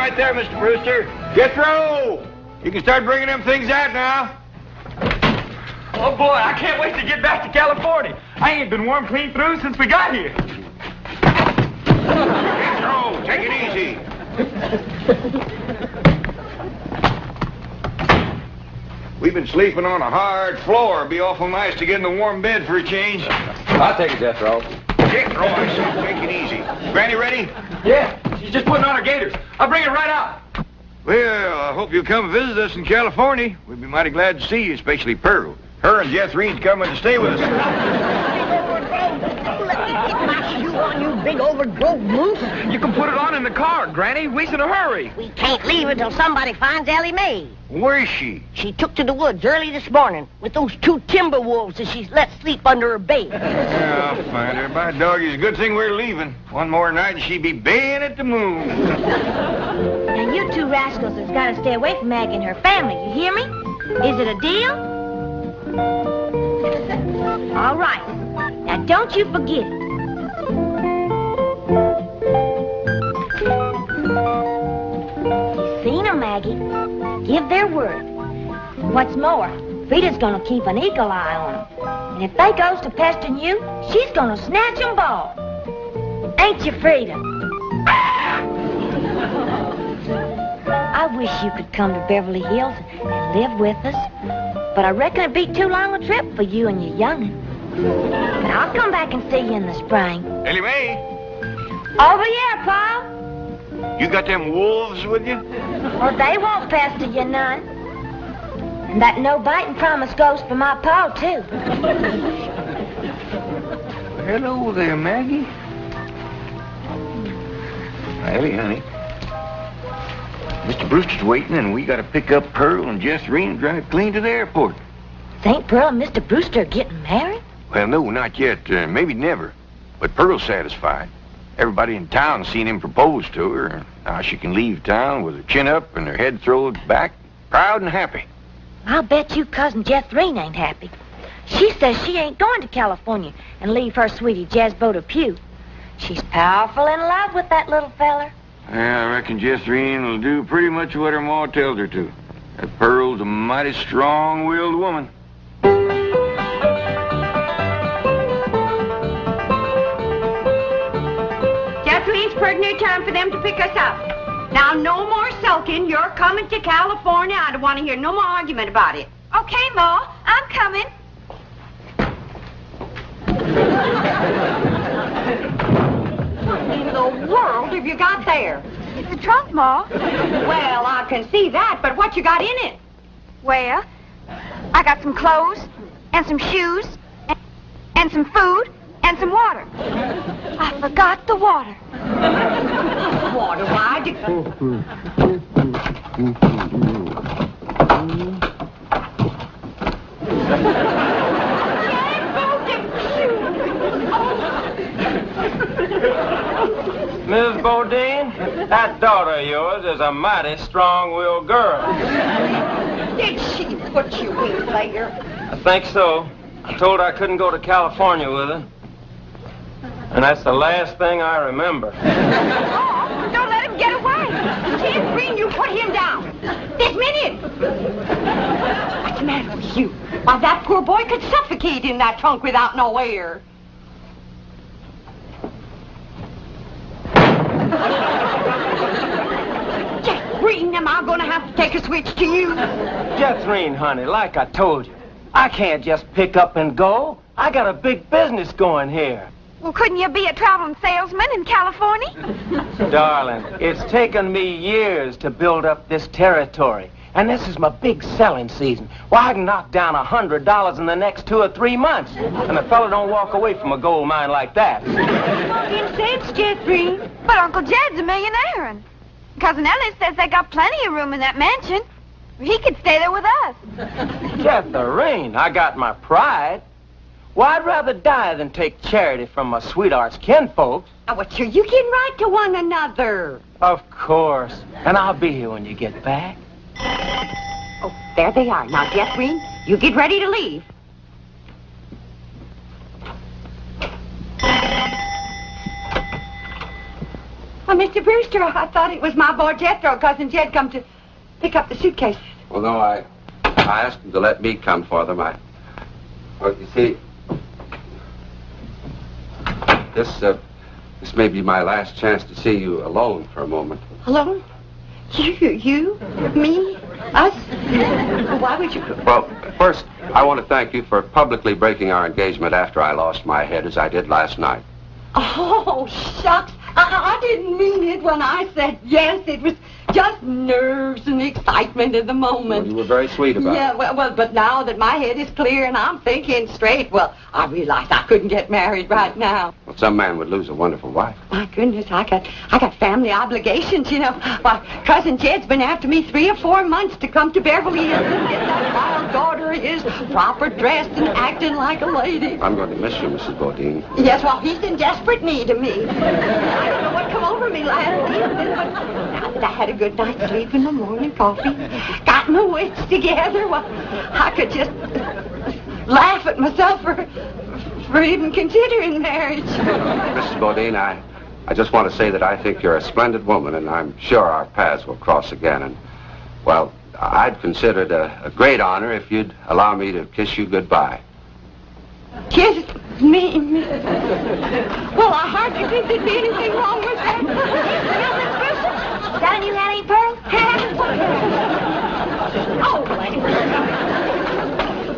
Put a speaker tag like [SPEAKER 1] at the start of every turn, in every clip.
[SPEAKER 1] right there, Mr. Brewster. Jethro! You can start bringing them things out now.
[SPEAKER 2] Oh, boy, I can't wait to get back to California. I ain't been warm clean through since we got here.
[SPEAKER 1] Jethro, take it easy. We've been sleeping on a hard floor. It'd be awful nice to get in a warm bed for a change.
[SPEAKER 3] I'll take it, Jethro.
[SPEAKER 1] Jethro, I say, take it easy. Granny ready?
[SPEAKER 2] Yeah, she's just putting on her gaiters. I'll bring her right out.
[SPEAKER 1] Well, I hope you'll come visit us in California. We'd be mighty glad to see you, especially Pearl. Her and Jethrine's coming to stay with us.
[SPEAKER 4] Let me get my shoe on, you big overgrown moose.
[SPEAKER 2] You can put it on in the car, Granny. We's in a hurry.
[SPEAKER 4] We can't leave until somebody finds Ellie Mae.
[SPEAKER 1] Where is she?
[SPEAKER 4] She took to the woods early this morning with those 2 timber wolves that she's let sleep under her bed.
[SPEAKER 1] Yeah, I'll find her. By dog, it's a good thing we're leaving. One more night and she'd be baying at the moon.
[SPEAKER 5] Now, you 2 rascals has got to stay away from Maggie and her family. You hear me? Is it a deal? All right. Now, don't you forget it. You seen them, Maggie. Give their word. What's more, Frida's gonna keep an eagle eye on them. And if they goes to pestering you, she's gonna snatch 'em ball. Ain't you, Frida? I wish you could come to Beverly Hills and live with us. But I reckon it'd be too long a trip for you and your young'un. But I'll come back and see you in the spring.
[SPEAKER 1] Ellie Mae,
[SPEAKER 5] Over here, Pa.
[SPEAKER 1] you got them wolves with you?
[SPEAKER 5] Well, they won't pester you none. And that no-biting promise goes for my pa, too.
[SPEAKER 1] Hello there, Maggie. Ellie, honey. Mr. Brewster's waiting, and we got to pick up Pearl and Jethrine and drive clean to the airport.
[SPEAKER 5] St. Pearl and Mr. Brewster are getting married?
[SPEAKER 1] Well, no, not yet. Maybe never. But Pearl's satisfied. Everybody in town seen him propose to her. Now she can leave town with her chin up and her head thrown back, proud and happy.
[SPEAKER 5] I'll bet you Cousin Jethrine ain't happy. She says she ain't going to California and leave her sweetie Jezbo to Pew. She's powerful in love with that little feller.
[SPEAKER 1] Yeah, I reckon Jethrine will do pretty much what her ma tells her to. That Pearl's a mighty strong-willed woman.
[SPEAKER 6] Jethrine's pretty near time for them to pick us up. Now, no more sulking. You're coming to California. I don't want to hear no more argument about it. Okay, Ma. I'm coming. What in the world have you got there?
[SPEAKER 7] It's the trunk, Ma.
[SPEAKER 6] Well, I can see that, but what you got in it?
[SPEAKER 7] Well, I got some clothes, and some shoes, and some food, and some water. I forgot the water.
[SPEAKER 6] Water, why?
[SPEAKER 3] Miss Bodine, that daughter of yours is a mighty strong-willed girl.
[SPEAKER 6] Did she put you in there?
[SPEAKER 3] I think so. I told her I couldn't go to California with her. And that's the last thing I remember.
[SPEAKER 6] Oh, don't let him get away. Jethrine, you put him down. This minute. What's the matter with you? Why, that poor boy could suffocate in that trunk without no air. Jethrine, am I going to have to take a switch to you?
[SPEAKER 3] Jethrine, honey, like I told you, I can't just pick up and go. I got a big business going here.
[SPEAKER 7] Well, couldn't you be a traveling salesman in California?
[SPEAKER 3] Darling, it's taken me years to build up this territory. And this is my big selling season. Well, I can knock down $100 in the next 2 or 3 months. And a fella don't walk away from a gold mine like that.
[SPEAKER 6] Talking sense, Jethrine.
[SPEAKER 7] But Uncle Jed's a millionaire, and Cousin Ellie says they got plenty of room in that mansion. He could stay there with us.
[SPEAKER 3] Jethrine, I got my pride. Well, I'd rather die than take charity from my sweetheart's kinfolks.
[SPEAKER 6] Now, what are you getting right to one another?
[SPEAKER 3] Of course. And I'll be here when you get back.
[SPEAKER 6] Oh, there they are. Now, Jethrine, you get ready to leave. Well, Mr. Brewster, I thought it was my boy Jethro. Cousin Jed come to pick up the suitcases.
[SPEAKER 8] Well, no, I asked him to let me come for them. Well, you see, this may be my last chance to see you alone for a moment.
[SPEAKER 6] Alone? You? Me? Us? Why would you...
[SPEAKER 8] Well, first, I want to thank you for publicly breaking our engagement after I lost my head, as I did last night.
[SPEAKER 6] Oh, shucks. I didn't mean it when I said yes. It was just nerves and excitement in the moment.
[SPEAKER 8] Well, you were very sweet about it.
[SPEAKER 6] Yeah, well, but now that my head is clear and I'm thinking straight, well, I realized I couldn't get married right now.
[SPEAKER 8] Well, some man would lose a wonderful wife.
[SPEAKER 6] My goodness, I got family obligations, you know. Why, Cousin Jed's been after me 3 or 4 months to come to Beverly Hills and get that wild daughter of his proper dressed and acting like a lady.
[SPEAKER 8] I'm going to miss you, Mrs. Bodine.
[SPEAKER 6] Yes, well, he's in desperate need of me. I don't know what come over me last evening, but now that I had a good night's sleep and my morning coffee, got my wits together, well, I could just laugh at myself for even considering marriage.
[SPEAKER 8] Mrs. Bodine, I just want to say that I think you're a splendid woman, and I'm sure our paths will cross again. And, well, I'd consider it a great honor if you'd allow me to kiss you goodbye.
[SPEAKER 6] Kiss me? Well, I hardly think there'd be anything wrong with that.
[SPEAKER 5] Is that a new hat, Aunt Pearl?
[SPEAKER 6] Oh,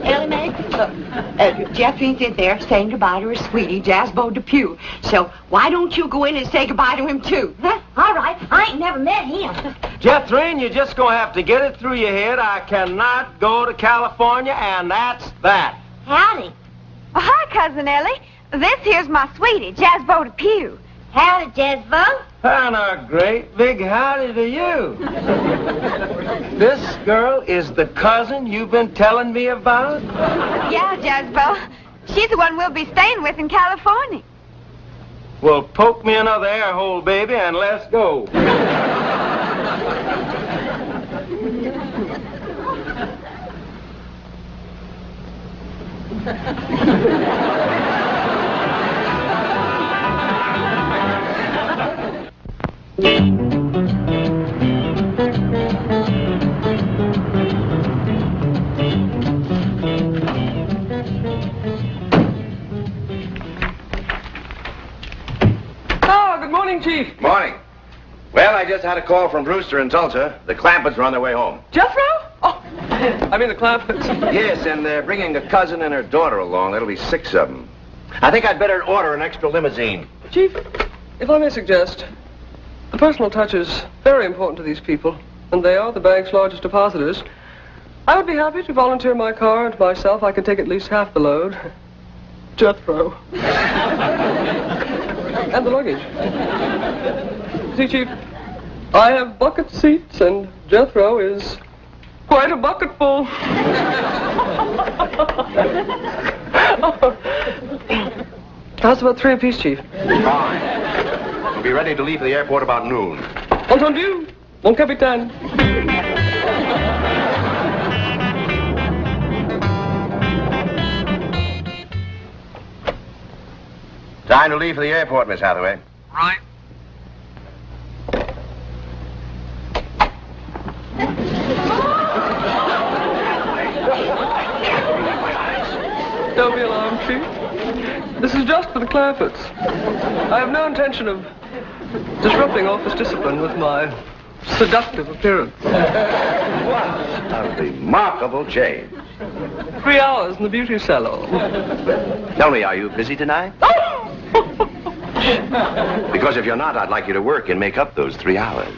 [SPEAKER 6] Ellie Mae, Jeffrey's in there saying goodbye to her sweetie, Jasbo Depew. So why don't you go in and say goodbye to him, too?
[SPEAKER 5] Huh? All right. I ain't never met him.
[SPEAKER 3] Jethrine, you're just going to have to get it through your head. I cannot go to California, and that's that.
[SPEAKER 5] Howdy.
[SPEAKER 7] Oh, hi, Cousin Ellie. This here's my sweetie, Jasbo Depew.
[SPEAKER 5] Howdy, Jezbo.
[SPEAKER 3] And a great big howdy to you. This girl is the cousin you've been telling me about?
[SPEAKER 7] Yeah, Jasbo. She's the one we'll be staying with in California.
[SPEAKER 3] Well, poke me another air hole, baby, and let's go.
[SPEAKER 2] Oh, good morning, Chief.
[SPEAKER 9] Morning. Well, I just had a call from Brewster in Tulsa. The Clampetts are on their way home.
[SPEAKER 2] Jethro? Oh, I mean the Clampetts.
[SPEAKER 9] Yes, and they're bringing a cousin and her daughter along. That'll be 6 of them. I think I'd better order an extra limousine.
[SPEAKER 2] Chief, if I may suggest, the personal touch is very important to these people, and they are the bank's largest depositors. I would be happy to volunteer my car and myself. I can take at least half the load. Jethro. And the luggage. See, Chief, I have bucket seats, and Jethro is quite a bucketful. How's about 3 apiece, Chief?
[SPEAKER 9] Fine. We'll be ready to leave the airport about noon.
[SPEAKER 2] Entendu, mon capitaine.
[SPEAKER 9] Time to leave for the airport, Miss Hathaway.
[SPEAKER 2] Right. Don't be alarmed, Chief. This is just for the Clampetts. I have no intention of disrupting office discipline with my seductive appearance.
[SPEAKER 9] What a remarkable change.
[SPEAKER 2] 3 hours in the beauty salon.
[SPEAKER 9] Tell me, are you busy tonight? Because if you're not, I'd like you to work and make up those 3 hours.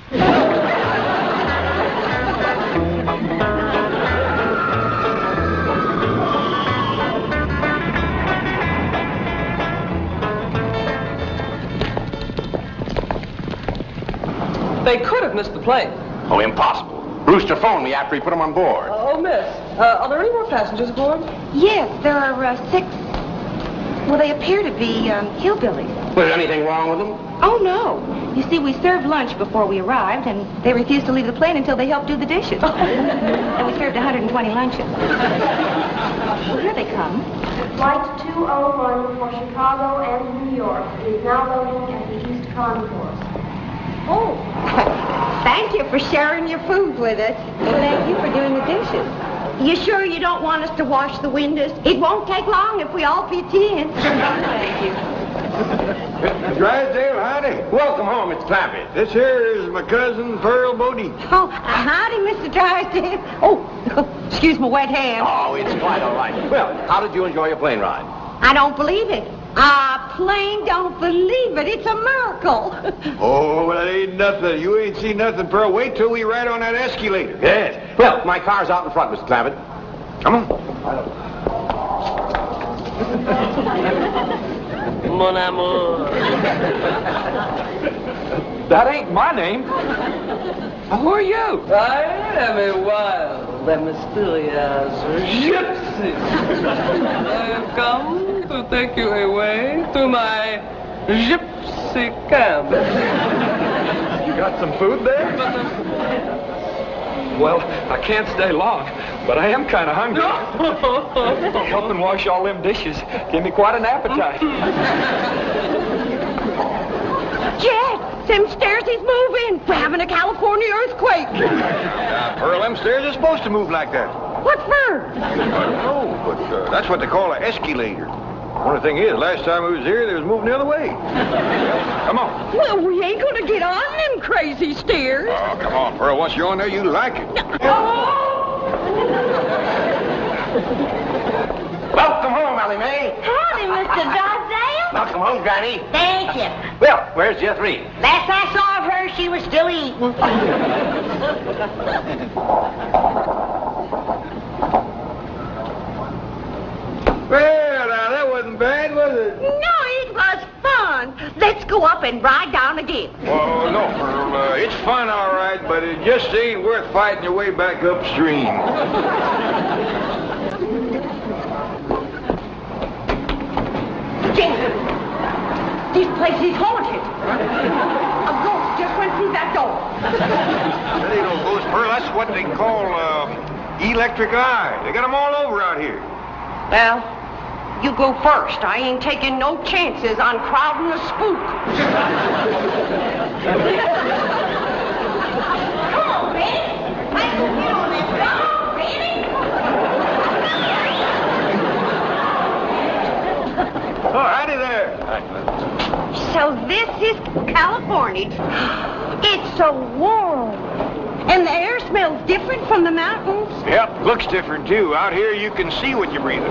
[SPEAKER 2] They could have missed the plane.
[SPEAKER 9] Oh, impossible. Brewster phoned me after he put them on board.
[SPEAKER 2] Oh, miss. Are there any more passengers aboard?
[SPEAKER 6] Yes, there are 6. Well, they appear to be hillbillies.
[SPEAKER 9] Was there anything wrong with them?
[SPEAKER 6] Oh, no. You see, we served lunch before we arrived, and they refused to leave the plane until they helped do the dishes. And we served 120 lunches. Well, here they come.
[SPEAKER 5] Flight 201 for Chicago and New York is now loading at the East Concourse.
[SPEAKER 6] Oh, thank you for sharing your food with us.
[SPEAKER 10] Thank you for doing the dishes.
[SPEAKER 6] You sure you don't want us to wash the windows? It won't take long if we all pitch in.
[SPEAKER 10] Thank you.
[SPEAKER 1] Mr. Drysdale, howdy.
[SPEAKER 9] Welcome home, Mr. Clampett.
[SPEAKER 1] This here is my cousin, Pearl Bodie.
[SPEAKER 6] Oh, howdy, Mr. Drysdale. Oh, excuse my wet hand.
[SPEAKER 9] Oh, it's quite all right. Well, how did you enjoy your plane ride?
[SPEAKER 6] I don't believe it. I plain don't believe it. It's a miracle.
[SPEAKER 1] Oh, well, that ain't nothing. You ain't seen nothing, Pearl. Wait till we ride on that escalator.
[SPEAKER 9] Yes. Well, my car's out in front, Mr. Clampett.
[SPEAKER 1] Come on.
[SPEAKER 3] Mon amour.
[SPEAKER 1] That ain't my name. Who are you?
[SPEAKER 2] I am a wild and mysterious gypsy. I have come to take you away to my gypsy camp.
[SPEAKER 11] You got some food there? Well, I can't stay long, but I am kind of hungry. Helping wash all them dishes gave me quite an appetite.
[SPEAKER 6] Jed, them stairs is moving. We're having a California earthquake.
[SPEAKER 1] Pearl, them stairs are supposed to move like that.
[SPEAKER 6] What for?
[SPEAKER 1] I don't know, but that's what they call an escalator. Only thing is, last time we was here, they was moving the other way. Come on.
[SPEAKER 6] Well, we ain't gonna get on them crazy stairs.
[SPEAKER 1] Oh, come on, Pearl. Once you're on there, you like it.
[SPEAKER 9] Welcome home, Ellie Mae.
[SPEAKER 5] Howdy, Mr. Drysdale.
[SPEAKER 9] Welcome home, Granny.
[SPEAKER 4] Thank you.
[SPEAKER 9] Well, where's Jeffrey?
[SPEAKER 4] Last I saw of her, she was still eating.
[SPEAKER 1] Well, now, that wasn't bad, was it?
[SPEAKER 6] No, it was fun. Let's go up and ride down again.
[SPEAKER 1] Oh, no, Pearl. It's fun, all right, but it just ain't worth fighting your way back upstream.
[SPEAKER 6] Jason, this place is haunted. A ghost just went through that door.
[SPEAKER 1] That ain't no ghost, Pearl. That's what they call electric eye. They got them all over out here.
[SPEAKER 6] Well, you go first. I ain't taking no chances on crowding a spook.
[SPEAKER 5] Come on, Benny. Let's get on this. Come on, Benny.
[SPEAKER 1] Oh, howdy there.
[SPEAKER 6] So this is California. It's so warm. And the air smells different from the mountains.
[SPEAKER 1] Yep, looks different, too. Out here, you can see what you're breathing.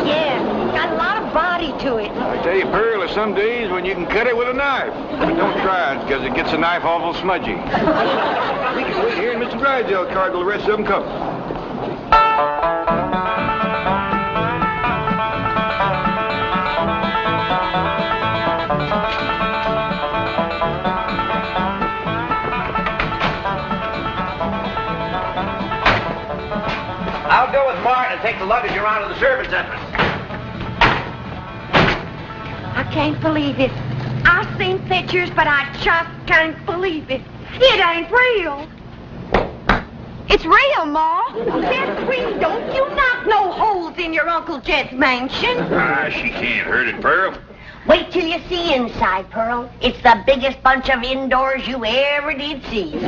[SPEAKER 6] Yeah, got a lot of body to it.
[SPEAKER 1] I tell you, Pearl, there's some days when you can cut it with a knife. But don't try it, because it gets the knife awful smudgy. We can wait here in Mr. Drysdale's car till the rest of them come.
[SPEAKER 9] I'll go with Martin and take the luggage around to the servants' entrance.
[SPEAKER 6] I can't believe it. I've seen pictures, but I just can't believe it. It ain't real.
[SPEAKER 7] It's real, Ma.
[SPEAKER 6] Jeffrey, don't you knock no holes in your Uncle Jed's mansion.
[SPEAKER 1] She can't hurt it, Pearl.
[SPEAKER 4] Wait till you see inside, Pearl. It's the biggest bunch of indoors you ever did see.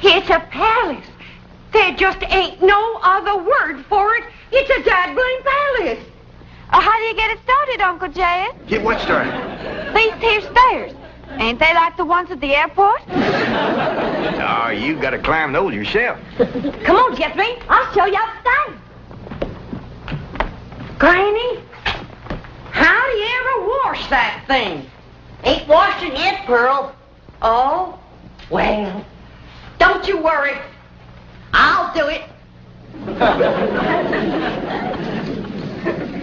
[SPEAKER 6] It's a palace. There just ain't no other word for it. It's a dazzling palace.
[SPEAKER 7] How do you get it started, Uncle Jed?
[SPEAKER 1] Get what started?
[SPEAKER 7] These here stairs. Ain't they like the ones at the airport?
[SPEAKER 1] Oh, you got to climb those yourself.
[SPEAKER 5] Come on, Jeffrey. I'll show you upstairs.
[SPEAKER 6] Granny, how do you ever wash that thing?
[SPEAKER 4] Ain't washed it yet, Pearl.
[SPEAKER 6] Oh, well, don't you worry. I'll do it.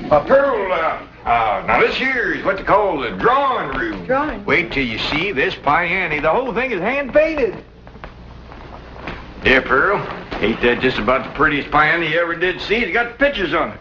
[SPEAKER 1] Pearl, now this here is what they call the drawing room.
[SPEAKER 6] Drawing?
[SPEAKER 1] Wait till you see this piano. The whole thing is hand-painted. Yeah, Pearl. Ain't that just about the prettiest piano you ever did see? It's got pictures on it.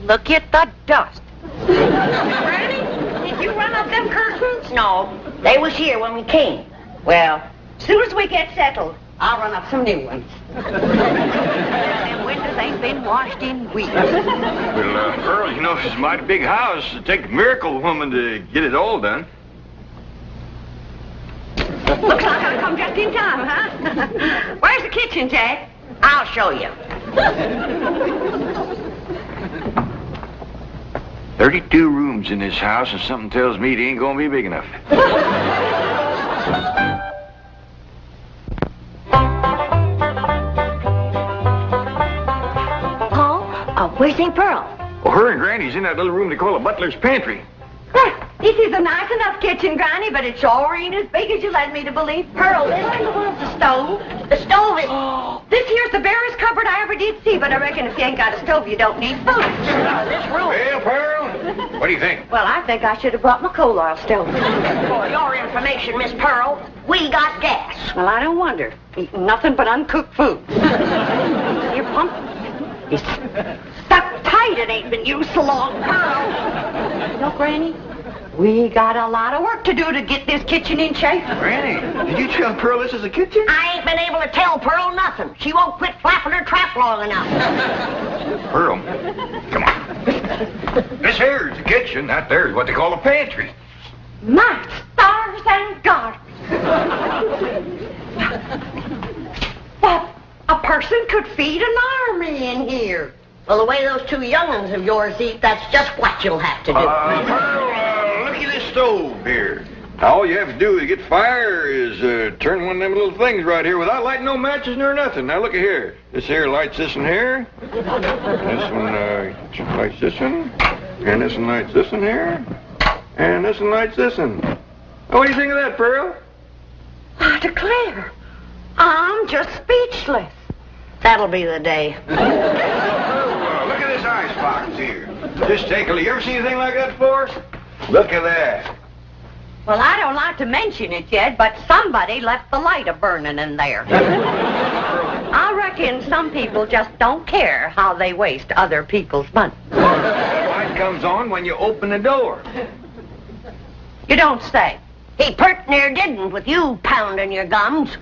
[SPEAKER 6] Look at the dust. Granny, did you run up them curtains?
[SPEAKER 4] No, they was here when we came.
[SPEAKER 6] Well, as soon as we get settled, I'll run up some new ones. Them windows ain't been washed in weeks.
[SPEAKER 1] Well, Pearl, you know, it's a mighty big house. It'd take a miracle woman to get it all done.
[SPEAKER 6] Looks like I've come just in time, huh? Where's the kitchen, Jack?
[SPEAKER 4] I'll show you.
[SPEAKER 1] 32 rooms in this house, and something tells me it ain't gonna be big enough.
[SPEAKER 5] Where's St. Pearl?
[SPEAKER 1] Well, her and Granny's in that little room they call a butler's pantry.
[SPEAKER 6] This is a nice enough kitchen, Granny, but it sure ain't as big as you led me to believe. Pearl, this is the one with the stove.
[SPEAKER 4] The stove is...
[SPEAKER 6] This here's the barest cupboard I ever did see, but I reckon if you ain't got a stove, you don't need food.
[SPEAKER 4] This room...
[SPEAKER 1] Well, Pearl, what do you think?
[SPEAKER 6] Well, I think I should have brought my coal oil stove.
[SPEAKER 4] For your information, Miss Pearl, we got gas.
[SPEAKER 6] Well, I don't wonder. Eating nothing but uncooked food. Your pump is stuck tight. It ain't been used so long. Pearl. You know, Granny, we got a lot of work to do to get this kitchen in shape.
[SPEAKER 1] Granny, did you tell Pearl this is a kitchen?
[SPEAKER 4] I ain't been able to tell Pearl nothing. She won't quit flapping her trap long enough.
[SPEAKER 1] Pearl, come on. This here is the kitchen. That there is what they call a pantry.
[SPEAKER 6] My stars and garters. Well, a person could feed an army in here.
[SPEAKER 4] Well, the way those two young'uns of yours eat, that's just what you'll have to do.
[SPEAKER 1] Pearl, look at this stove here. All you have to do to get fire is turn one of them little things right here without lighting no matches nor nothing. Now, look at here. This here lights this in here. This one lights this one. And this one lights this in here. And this one lights this one. Oh, what do you think of that, Pearl?
[SPEAKER 6] I declare, I'm just speechless.
[SPEAKER 4] That'll be the day.
[SPEAKER 1] Look at this icebox here. Just take a look. You ever seen anything like that before? Look at that.
[SPEAKER 6] Well, I don't like to mention it yet, but somebody left the light a-burning in there. I reckon some people just don't care how they waste other people's money.
[SPEAKER 1] The light comes on when you open the door.
[SPEAKER 6] You don't say.
[SPEAKER 4] He pert near didn't with you pounding your gums.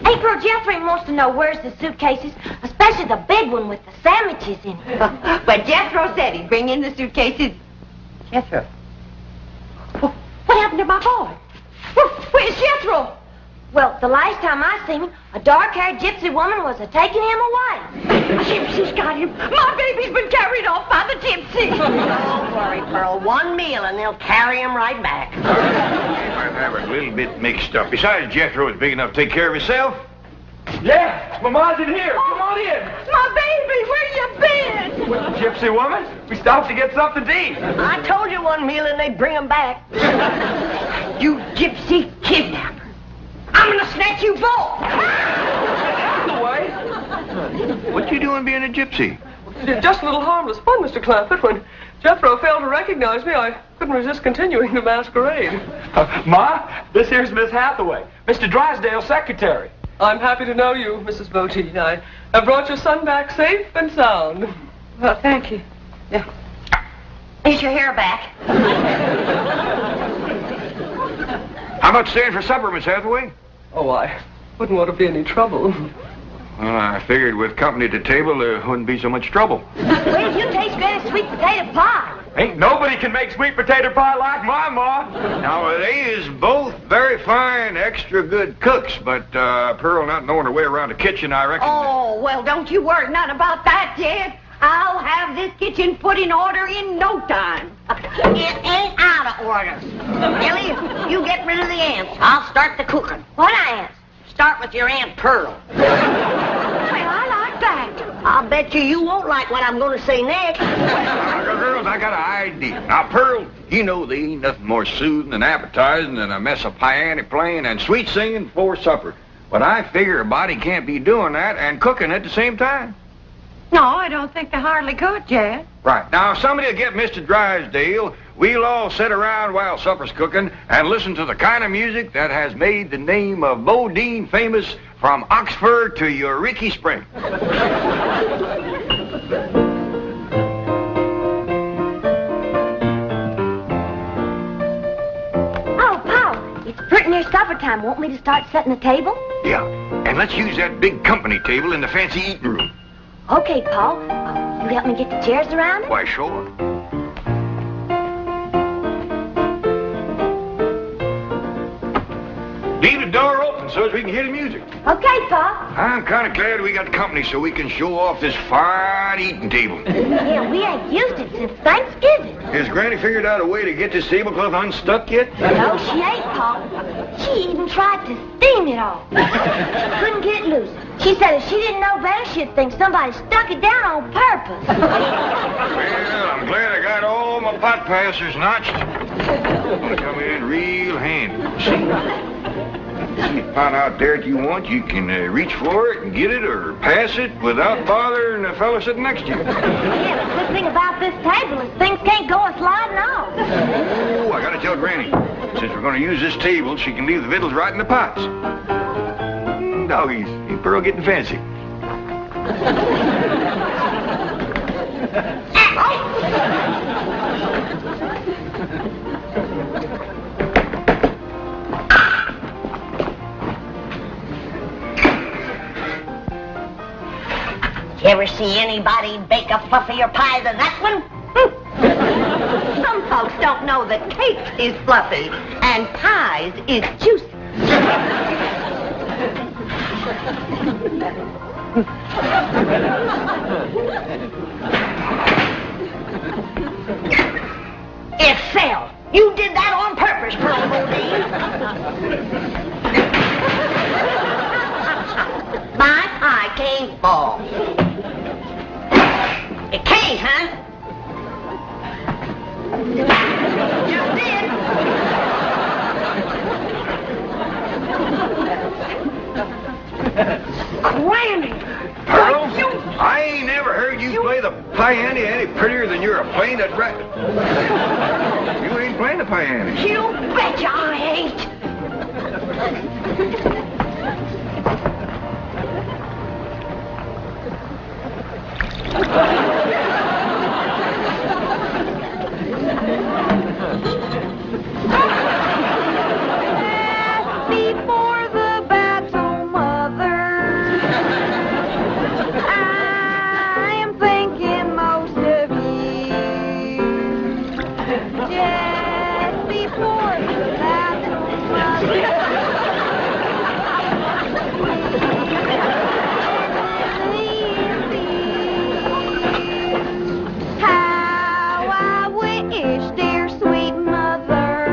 [SPEAKER 5] April, Jeffrey wants to know where's the suitcases, especially the big one with the sandwiches in it.
[SPEAKER 6] But Jethro said he'd bring in the suitcases. Jethro? What happened to my boy? Where's Jethro?
[SPEAKER 5] Well, the last time I seen him, a dark-haired gypsy woman was taking him away.
[SPEAKER 6] A gypsy's got him. My baby's been carried off by the gypsy.
[SPEAKER 4] Don't worry, Pearl. One meal and they'll carry him right back.
[SPEAKER 1] I have a little bit mixed up. Besides, Jethro is big enough to take care of himself.
[SPEAKER 11] Yeah, Mama's in here. Come on in.
[SPEAKER 6] My baby, where you been?
[SPEAKER 11] With the gypsy woman? We stopped to get something to eat.
[SPEAKER 4] I told you one meal and they'd bring him back.
[SPEAKER 6] You gypsy kidnapper. I'm gonna snatch you both.
[SPEAKER 11] Out of the way.
[SPEAKER 1] What you doing being a gypsy?
[SPEAKER 2] Just a little harmless fun, Mr. Clampett. When Jethro failed to recognize me, I couldn't resist continuing the masquerade.
[SPEAKER 11] Ma, this here's Miss Hathaway, Mr. Drysdale's secretary.
[SPEAKER 2] I'm happy to know you, Mrs. Botine. I have brought your son back safe and sound.
[SPEAKER 6] Well, thank you. Yeah. Is your hair back?
[SPEAKER 1] How about staying for supper, Miss Hathaway?
[SPEAKER 2] Oh, I wouldn't want to be any trouble.
[SPEAKER 1] Well, I figured with company at the table, there wouldn't be so much trouble.
[SPEAKER 5] Where'd you taste Granny's sweet potato pie?
[SPEAKER 11] Ain't nobody can make sweet potato pie like my ma.
[SPEAKER 1] Now, they is both very fine, extra good cooks, but Pearl not knowing her way around the kitchen, I reckon.
[SPEAKER 6] Oh, well, don't you worry none about that, Jed. I'll have this kitchen put in order in no time.
[SPEAKER 4] It ain't out of order. Billy, you get rid of the ants. I'll start the cooking.
[SPEAKER 5] What ants?
[SPEAKER 4] Start with your Aunt Pearl.
[SPEAKER 6] Well, I like that.
[SPEAKER 4] I'll bet you won't like what I'm going to say next.
[SPEAKER 1] Girls, I got an idea. Now, Pearl, you know there ain't nothing more soothing and appetizing than a mess of piano playing and sweet singing before supper. But I figure a body can't be doing that and cooking at the same time.
[SPEAKER 6] No, I don't think they hardly could, Jed.
[SPEAKER 1] Right. Now, if somebody will get Mr. Drysdale, we'll all sit around while supper's cooking and listen to the kind of music that has made the name of Bodine famous from Oxford to Eureka Spring.
[SPEAKER 5] time. Want me to start setting the table?
[SPEAKER 1] Yeah, and let's use that big company table in the fancy eating room.
[SPEAKER 5] Okay, Paul. You help me get the chairs around it?
[SPEAKER 1] Why, sure. Leave the door open so as we can hear the music.
[SPEAKER 5] Okay, Pa.
[SPEAKER 1] I'm kind of glad we got company so we can show off this fine eating table.
[SPEAKER 5] Yeah, we ain't used it since Thanksgiving.
[SPEAKER 1] Has Granny figured out a way to get this tablecloth unstuck yet?
[SPEAKER 5] No, she ain't, Pa. She even tried to steam it all. Couldn't get loose. She said if she didn't know better, she'd think somebody stuck it down on purpose.
[SPEAKER 1] Well, I'm glad I got all my pot passers notched. Gonna come in real handy. See? See a pot out there that you want, you can reach for it and get it or pass it without bothering the fella sitting next to you.
[SPEAKER 5] Yeah, the good thing about this table is things can't go sliding off.
[SPEAKER 1] Oh, I gotta tell Granny. Since we're gonna use this table, she can leave the victuals right in the pots. Doggies, ain't Pearl getting fancy?
[SPEAKER 4] You ever see anybody bake a fluffier pie than that one?
[SPEAKER 6] Some folks don't know that cake is fluffy and pies is juicy.
[SPEAKER 4] It's Sal. You did that on purpose, Pearl Bodine. My pie can't fall. It can't, huh? Just did.
[SPEAKER 1] Granny! Pearl, I ain't never heard you play the piano any prettier than you're a playing that racket. You ain't playing the piano.
[SPEAKER 4] You betcha I ain't.
[SPEAKER 7] Before the battle, Mother, I am thinking most of you. Just before the battle, Mother, how I wish, dear sweet mother,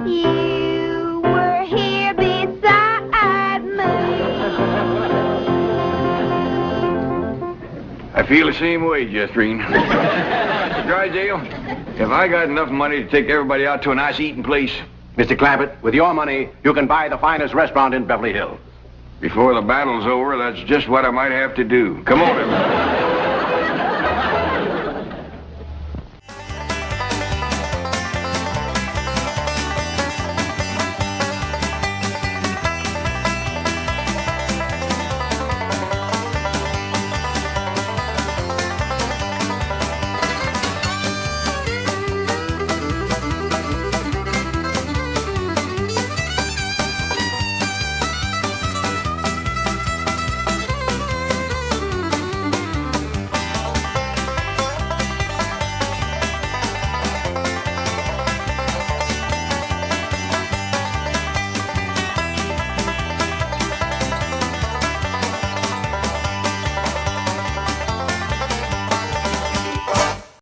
[SPEAKER 7] you were here beside me.
[SPEAKER 1] I feel the same way, Jethrine. Drysdale, have I got enough money to take everybody out to a nice eating place?
[SPEAKER 12] Mr. Clampett, with your money, you can buy the finest restaurant in Beverly Hills.
[SPEAKER 1] Before the battle's over, that's just what I might have to do. Come on, everybody.